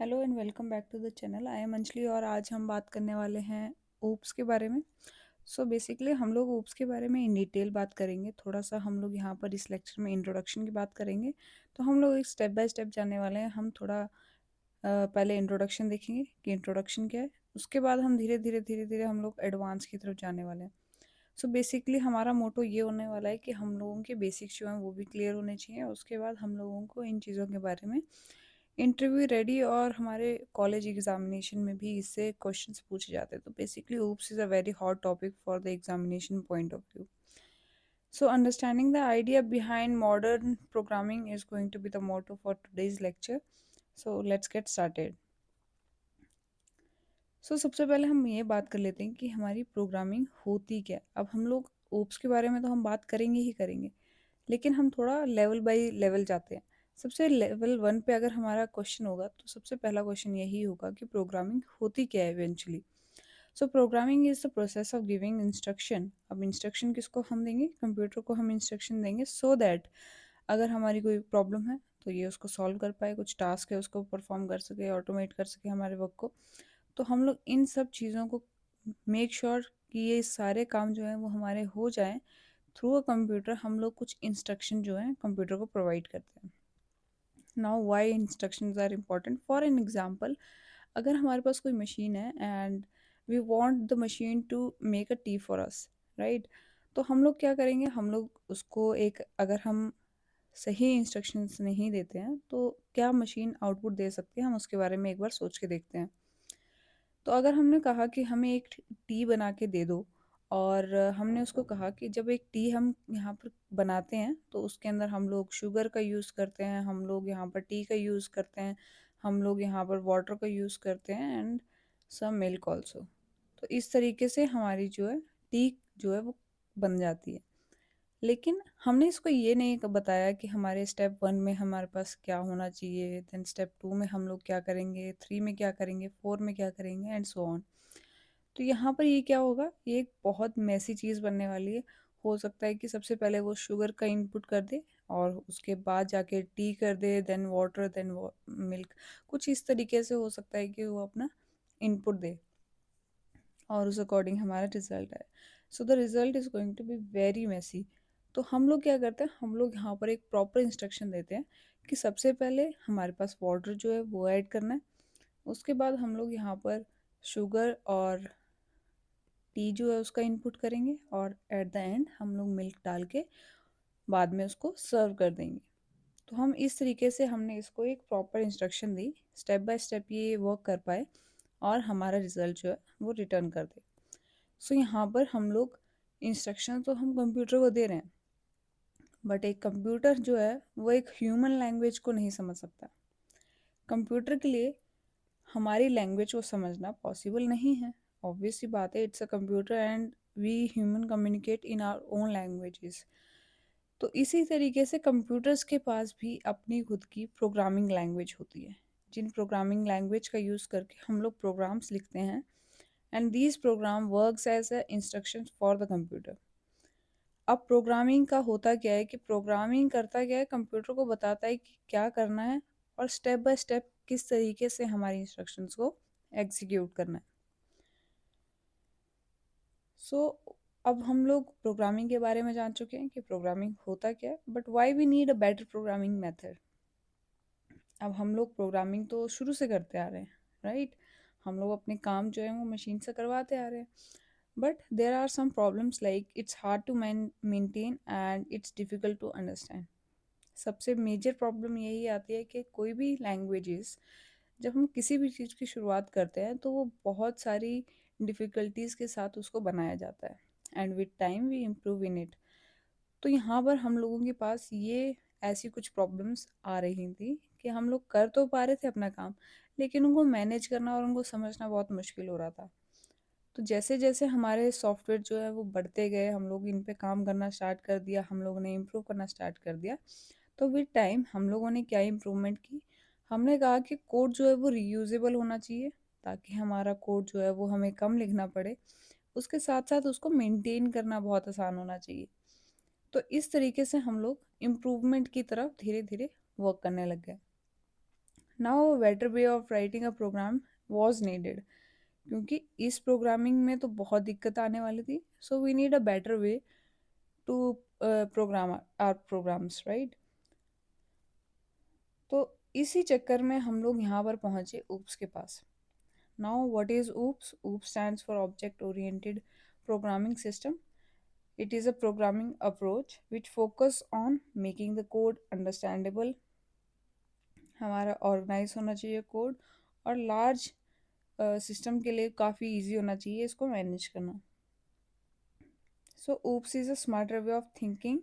Hello and welcome back to the channel. I am Anjali और आज हम बात करने वाले हैं ओप्स के बारे में। सो बेसिकली हम लोग ओप्स के बारे में इन डिटेल बात करेंगे। थोड़ा सा हम लोग यहाँ पर इस लेक्चर में इंट्रोडक्शन की बात करेंगे। तो हम लोग एक स्टेप बाय स्टेप जाने वाले हैं। हम थोड़ा पहले इंट्रोडक्शन देखेंगे कि इंट्रोडक्शन क्या है। उसके बाद हम धीरे धीरे हम लोग एडवांस की तरफ जाने वाले हैं। सो बेसिकली हमारा मोटो ये होने वाला है कि हम लोगों के बेसिक्स जो हैं वो भी क्लियर होने चाहिए। उसके बाद हम लोगों को इन चीज़ों के बारे में इंटरव्यू रेडी और हमारे कॉलेज एग्जामिनेशन में भी इससे क्वेश्चंस पूछे जाते हैं। तो basically oops is a very hot topic for the examination point of view. So understanding the idea behind modern programming is going to be the motto for today's lecture. So let's get started. सबसे पहले हम ये बात कर लेते हैं कि हमारी प्रोग्रामिंग होती क्या है। अब हम लोग ओप्स के बारे में तो हम बात करेंगे ही करेंगे, लेकिन हम थोड़ा लेवल बाय लेवल जाते हैं। सबसे लेवल वन पे अगर हमारा क्वेश्चन होगा तो सबसे पहला क्वेश्चन यही होगा कि प्रोग्रामिंग होती क्या है eventually. Programming is the process of giving instruction. अब इंस्ट्रक्शन किसको हम देंगे? कंप्यूटर को हम इंस्ट्रक्शन देंगे सो दैट अगर हमारी कोई प्रॉब्लम है तो ये उसको सॉल्व कर पाए, कुछ टास्क है उसको परफॉर्म कर सके, ऑटोमेट कर सके हमारे वर्क को। तो हम लोग इन सब चीज़ों को मेक श्योर कि ये सारे काम जो हैं वो हमारे हो जाएं थ्रू अ कंप्यूटर। हम लोग कुछ इंस्ट्रक्शन जो हैं कंप्यूटर को प्रोवाइड करते हैं। Now why instructions are important? For an example, अगर हमारे पास कोई मशीन है and we want the machine to make a tea for us, right? तो हम लोग क्या करेंगे, हम लोग उसको एक अगर हम सही इंस्ट्रक्शंस नहीं देते हैं तो क्या मशीन आउटपुट दे सकती है, हम उसके बारे में एक बार सोच के देखते हैं। तो अगर हमने कहा कि हमें एक टी बना के दे दो और हमने उसको कहा कि जब एक टी हम यहाँ पर बनाते हैं तो उसके अंदर हम लोग शुगर का यूज़ करते हैं, हम लोग यहाँ पर टी का यूज़ करते हैं, हम लोग यहाँ पर वाटर का यूज़ करते हैं एंड सम मिल्क ऑल्सो। तो इस तरीके से हमारी जो है टी जो है वो बन जाती है। लेकिन हमने इसको ये नहीं बताया कि हमारे स्टेप वन में हमारे पास क्या होना चाहिए, देन स्टेप टू में हम लोग क्या करेंगे, थ्री में क्या करेंगे, फोर में क्या करेंगे एंड सो ऑन। तो यहाँ पर ये क्या होगा, ये एक बहुत मैसी चीज़ बनने वाली है। हो सकता है कि सबसे पहले वो शुगर का इनपुट कर दे और उसके बाद जाके टी कर दे, देन वाटर, देन मिल्क। कुछ इस तरीके से हो सकता है कि वो अपना इनपुट दे और उस अकॉर्डिंग हमारा रिजल्ट है। So the result is going to be very messy. तो हम लोग क्या करते हैं, हम लोग यहाँ पर एक प्रॉपर इंस्ट्रक्शन देते हैं कि सबसे पहले हमारे पास वाटर जो है वो ऐड करना है। उसके बाद हम लोग यहाँ पर शुगर और टी जो है उसका इनपुट करेंगे और एट द एंड हम लोग मिल्क डाल के बाद में उसको सर्व कर देंगे। तो हम इस तरीके से हमने इसको एक proper instruction the, step by step ये वर्क कर पाए और हमारा रिजल्ट जो है वो रिटर्न कर दे। यहाँ पर हम लोग इंस्ट्रक्शन तो हम कंप्यूटर को दे रहे हैं, बट एक कंप्यूटर जो है वो एक ह्यूमन लैंग्वेज को नहीं समझ सकता। कंप्यूटर के लिए हमारी लैंग्वेज को समझना पॉसिबल नहीं है। ऑब्वियस सी बात है, it's a computer and we human communicate in our own languages. तो इसी तरीके से कंप्यूटर्स के पास भी अपनी खुद की प्रोग्रामिंग लैंग्वेज होती है, जिन प्रोग्रामिंग लैंग्वेज का यूज़ करके हम लोग प्रोग्राम्स लिखते हैं and these program works as a instruction for the computer. अब प्रोग्रामिंग का होता क्या है कि प्रोग्रामिंग करता क्या है, कंप्यूटर को बताता है कि क्या करना है और स्टेप बाय स्टेप किस तरीके से हमारी इंस्ट्रक्शंस को एग्जीक्यूट करना है। सो अब हम लोग प्रोग्रामिंग के बारे में जान चुके हैं कि प्रोग्रामिंग होता क्या है, but why we need a better programming method. अब हम लोग प्रोग्रामिंग तो शुरू से करते आ रहे हैं, राइट? हम लोग अपने काम जो है वो मशीन से करवाते आ रहे हैं, but there are some problems like it's hard to maintain and it's difficult to understand. सबसे मेजर प्रॉब्लम यही आती है कि कोई भी लैंग्वेजेस जब हम किसी भी चीज़ की शुरुआत करते हैं तो वो बहुत सारी डिफ़िकल्टीज़ के साथ उसको बनाया जाता है and with time we improve in it. तो यहाँ पर हम लोगों के पास ये ऐसी कुछ प्रॉब्लम्स आ रही थी कि हम लोग कर तो पा रहे थे अपना काम, लेकिन उनको मैनेज करना और उनको समझना बहुत मुश्किल हो रहा था। तो जैसे जैसे हमारे सॉफ्टवेयर जो है वो बढ़ते गए, हम लोग इन पे काम करना स्टार्ट कर दिया, हम लोगों ने इम्प्रूव करना स्टार्ट कर दिया। तो विद टाइम हम लोगों ने क्या इम्प्रूवमेंट की, हमने कहा कि कोड जो है वो रीयूजेबल होना चाहिए ताकि हमारा कोड जो है वो हमें कम लिखना पड़े। उसके साथ साथ उसको मेंटेन करना बहुत आसान होना चाहिए। तो इस तरीके से हम लोग इम्प्रूवमेंट की तरफ धीरे धीरे वर्क करने लग गए। Now a better way of writing a program was needed, क्योंकि इस प्रोग्रामिंग में तो बहुत दिक्कत आने वाली थी, so we need a better way to program our programs, right. तो इसी चक्कर में हम लोग यहाँ पर पहुँचे ऊप्स के पास। Now what is OOPS? OOPS stands for object oriented programming system. It is a programming approach which focus on making the code understandable. हमारा ऑर्गेनाइज होना चाहिए कोड, और लार्ज सिस्टम के लिए काफ़ी इजी होना चाहिए इसको मैनेज करना। So oops is a smarter way of thinking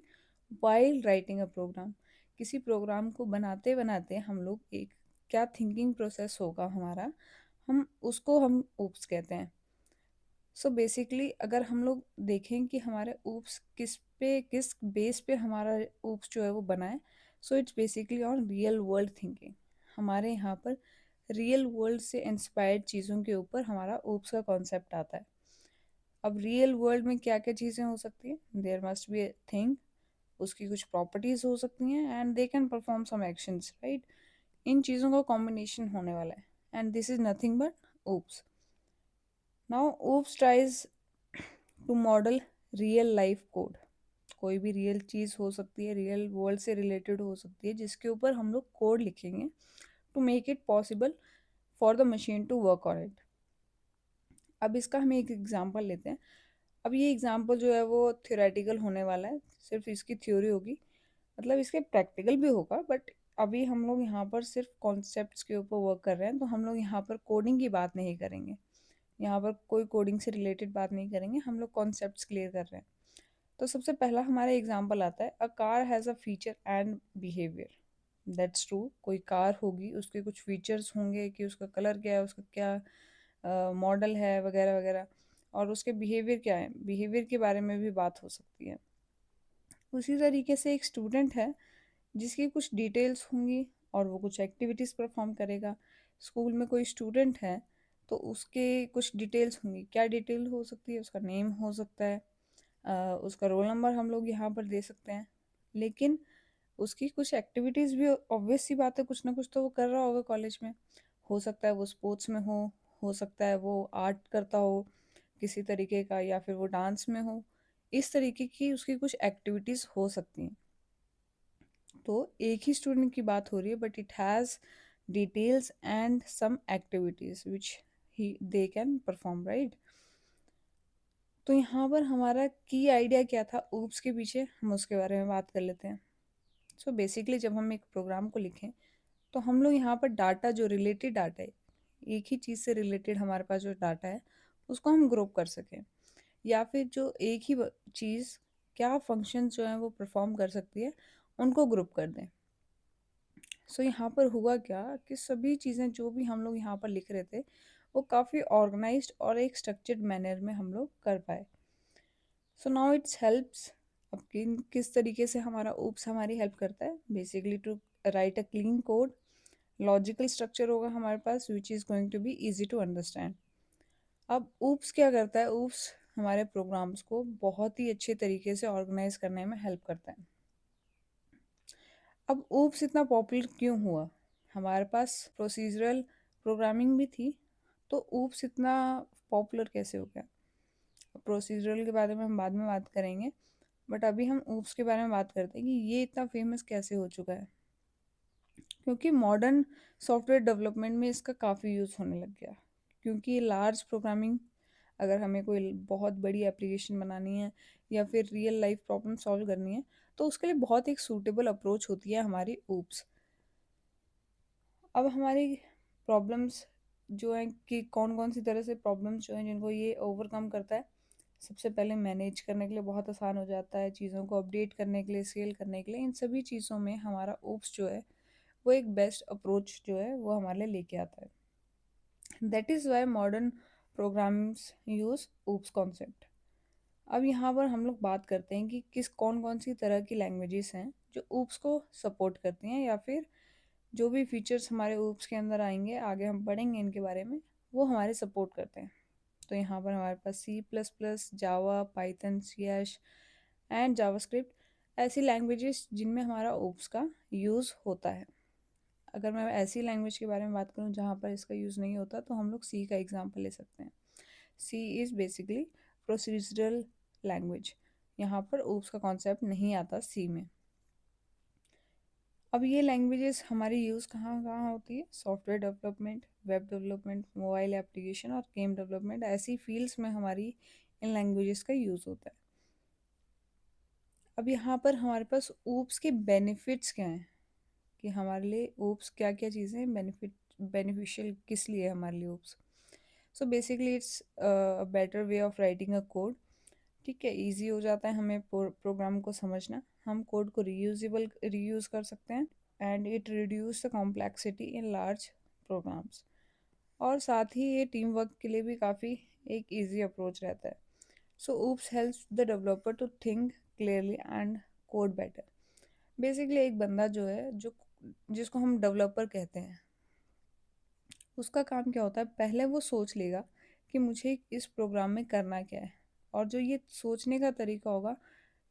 while writing a program. किसी प्रोग्राम को बनाते बनाते हम लोग एक क्या थिंकिंग प्रोसेस होगा हमारा, हम oops कहते हैं। सो बेसिकली अगर हम लोग देखें कि हमारे ऊप्स किस बेस पे हमारा ऊप्स जो है वो बना है, so it's basically on real world thinking. हमारे यहाँ पर रियल वर्ल्ड से इंस्पायर्ड चीज़ों के ऊपर हमारा ऊप्स का कॉन्सेप्ट आता है। अब रियल वर्ल्ड में क्या क्या चीज़ें हो सकती हैं? There must be a thing, उसकी कुछ प्रॉपर्टीज़ हो सकती हैं, and they can perform some actions, right. इन चीज़ों का कॉम्बिनेशन होने वाला है, and this is nothing but OOPS. Now OOPS tries to model real life code. कोई भी रियल चीज़ हो सकती है, रियल वर्ल्ड से रिलेटेड हो सकती है, जिसके ऊपर हम लोग कोड लिखेंगे to make it possible for the machine to work on it. अब इसका हम एक एग्जांपल लेते हैं। अब ये एग्जांपल जो है वो थ्योरेटिकल होने वाला है, सिर्फ इसकी थ्योरी होगी, मतलब इसके प्रैक्टिकल भी होगा, बट अभी हम लोग यहाँ पर सिर्फ कॉन्सेप्ट्स के ऊपर वर्क कर रहे हैं, तो हम लोग यहाँ पर कोडिंग की बात नहीं करेंगे। यहाँ पर कोई कोडिंग से रिलेटेड बात नहीं करेंगे, हम लोग कॉन्सेप्ट्स क्लियर कर रहे हैं। तो सबसे पहला हमारा एग्जांपल आता है, a car has a feature and behaviour. That's true, कोई कार होगी, उसके कुछ फीचर्स होंगे कि उसका कलर क्या है, उसका क्या मॉडल है, वगैरह वगैरह, और उसके बिहेवियर क्या है, बिहेवियर के बारे में भी बात हो सकती है। उसी तरीके से एक स्टूडेंट है जिसकी कुछ डिटेल्स होंगी और वो कुछ एक्टिविटीज़ परफॉर्म करेगा। स्कूल में कोई स्टूडेंट है तो उसके कुछ डिटेल्स होंगी। क्या डिटेल हो सकती है? उसका नेम हो सकता है, उसका रोल नंबर हम लोग यहाँ पर दे सकते हैं। लेकिन उसकी कुछ एक्टिविटीज़ भी, ऑब्वियस सी बात है, कुछ ना कुछ तो वो कर रहा होगा कॉलेज में। हो सकता है वो स्पोर्ट्स में हो सकता है वो आर्ट करता हो किसी तरीके का, या फिर वो डांस में हो। इस तरीके की उसकी कुछ एक्टिविटीज़ हो सकती हैं। तो एक ही स्टूडेंट की बात हो रही है, but it has details and some activities which he they can perform, right. तो यहाँ पर हमारा की आइडिया क्या था ऊप्स के पीछे, हम उसके बारे में बात कर लेते हैं। सो बेसिकली जब हम एक प्रोग्राम को लिखें तो हम लोग यहाँ पर डाटा, जो रिलेटेड डाटा है, एक ही चीज़ से रिलेटेड हमारे पास जो डाटा है उसको हम ग्रुप कर सकें, या फिर जो एक ही चीज़ क्या फंक्शन जो है वो परफॉर्म कर सकती है उनको ग्रुप कर दें। सो यहाँ पर हुआ क्या कि सभी चीज़ें जो भी हम लोग यहाँ पर लिख रहे थे वो काफ़ी ऑर्गेनाइज्ड और एक स्ट्रक्चर्ड मैनर में हम लोग कर पाए। So now it's helps. अब किस तरीके से हमारा ऊप्स हमारी हेल्प करता है? Basically to write a clean code, logical structure होगा हमारे पास which is going to be easy to understand. अब ऊप्स क्या करता है? ऊप्स हमारे प्रोग्राम्स को बहुत ही अच्छे तरीके से ऑर्गेनाइज करने में हेल्प करता है। अब ऊप्स इतना पॉपुलर क्यों हुआ? हमारे पास प्रोसीजरल प्रोग्रामिंग भी थी, तो ऊप्स इतना पॉपुलर कैसे हो गया? प्रोसीजरल के बारे में हम बाद में बात करेंगे, बट अभी हम ऊप्स के बारे में बात करते हैं कि ये इतना फेमस कैसे हो चुका है। क्योंकि मॉडर्न सॉफ्टवेयर डेवलपमेंट में इसका काफ़ी यूज़ होने लग गया। क्योंकि लार्ज प्रोग्रामिंग, अगर हमें कोई बहुत बड़ी एप्लीकेशन बनानी है या फिर रियल लाइफ प्रॉब्लम सॉल्व करनी है, तो उसके लिए बहुत एक सूटेबल अप्रोच होती है हमारी ऊप्स। अब हमारी प्रॉब्लम्स जो हैं कि कौन कौन सी तरह से प्रॉब्लम्स जो हैं जिनको ये ओवरकम करता है। सबसे पहले मैनेज करने के लिए बहुत आसान हो जाता है, चीज़ों को अपडेट करने के लिए, स्केल करने के लिए, इन सभी चीज़ों में हमारा ऊप्स जो है वो एक बेस्ट अप्रोच जो है वो हमारे लिए लेके आता है। That is why modern programs use oops concept. अब यहाँ पर हम लोग बात करते हैं कि किस कौन कौन सी तरह की लैंग्वेजेस हैं जो ऊप्स को सपोर्ट करती हैं, या फिर जो भी फीचर्स हमारे ऊप्स के अंदर आएंगे, आगे हम पढ़ेंगे इनके बारे में, वो हमारे सपोर्ट करते हैं। तो यहाँ पर हमारे पास C++, Java, Python, C hash and JavaScript, ऐसी लैंग्वेजेस जिनमें हमारा ओप्स का यूज़ होता है। अगर मैं ऐसी लैंग्वेज के बारे में बात करूँ जहाँ पर इसका यूज़ नहीं होता, तो हम लोग सी का एग्जाम्पल ले सकते हैं। सी इज़ बेसिकली प्रोसीजरल लैंग्वेज। यहाँ पर ओप्स का कॉन्सेप्ट नहीं आता सी में। अब ये लैंग्वेजेस हमारी यूज़ कहाँ कहाँ होती है? Software development, web development, mobile application और गेम डेवलपमेंट, ऐसी फील्ड्स में हमारी इन लैंग्वेजेस का यूज़ होता है। अब यहाँ पर हमारे पास ओप्स के बेनिफिट्स क्या हैं, कि हमारे लिए ओप्स क्या क्या चीज़ें बेनिफिशियल किस लिए है हमारे लिए oops. So basically it's better way of writing a code. ठीक है, इजी हो जाता है हमें प्रोग्राम को समझना। हम कोड को रीयूज़ कर सकते हैं, and it reduce the complexity in large programs. और साथ ही ये टीम वर्क के लिए भी काफ़ी एक इजी अप्रोच रहता है। So oops helps the developer to think clearly and code better. Basically एक बंदा जो है, जो जिसको हम डेवलपर कहते हैं, उसका काम क्या होता है, पहले वो सोच लेगा कि मुझे इस प्रोग्राम में करना क्या है, और जो ये सोचने का तरीका होगा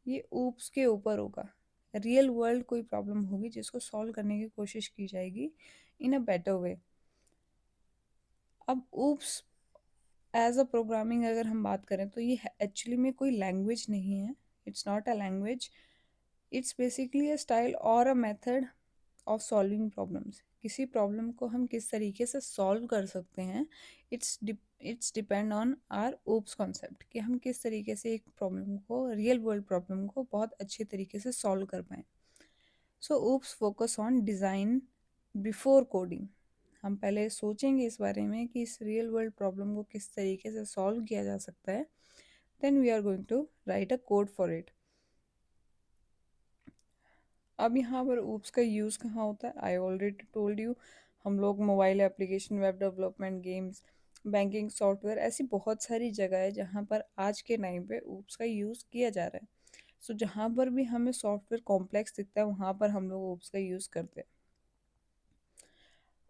ये ऊप्स के ऊपर होगा। रियल वर्ल्ड कोई प्रॉब्लम होगी जिसको सॉल्व करने की कोशिश की जाएगी इन अ बेटर वे। अब ऊप्स एज अ प्रोग्रामिंग अगर हम बात करें तो ये एक्चुअली में कोई लैंग्वेज नहीं है। It's not a language, it's basically a style or a method of solving problems. किसी प्रॉब्लम को हम किस तरीके से सॉल्व कर सकते हैं, it's depend on our OOPS concept, कि हम किस तरीके से एक प्रॉब्लम को, रियल वर्ल्ड प्रॉब्लम को बहुत अच्छे तरीके से सॉल्व कर पाएँ। So OOPS focus on design before coding. हम पहले सोचेंगे इस बारे में कि इस रियल वर्ल्ड प्रॉब्लम को किस तरीके से सॉल्व किया जा सकता है, then we are going to write a code for it. अब यहाँ पर ऊप्स का यूज़ कहाँ होता है? I already told you. हम लोग mobile application, web development, games, banking software, ऐसी बहुत सारी जगह है जहाँ पर आज के टाइम पे ऊप्स का यूज़ किया जा रहा है। सो जहाँ पर भी हमें सॉफ्टवेयर कॉम्प्लेक्स दिखता है वहाँ पर हम लोग ऊप्स का यूज़ करते हैं।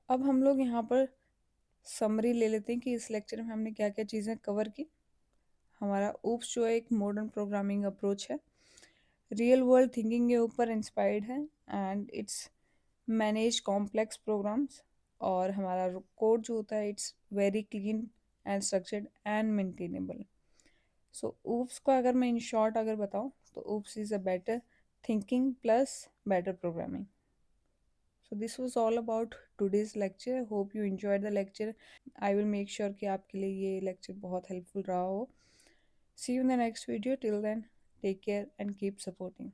अब हम लोग यहाँ पर समरी ले लेते हैं कि इस लेक्चर में हमने क्या क्या चीज़ें कवर की। हमारा ऊप्स जो है एक मॉडर्न प्रोग्रामिंग अप्रोच है, रियल वर्ल्ड थिंकिंग के ऊपर इंस्पायर्ड है, and it's manage complex programs. और हमारा कोड जो होता है it's very clean and structured and maintainable. So oops को अगर मैं इन शॉर्ट अगर बताऊँ तो oops is a better thinking plus better programming. So this was all about today's lecture. Hope you enjoyed the lecture. I will make sure कि आपके लिए ये lecture बहुत helpful रहा हो. See you in the next video. Till then, take care and keep supporting.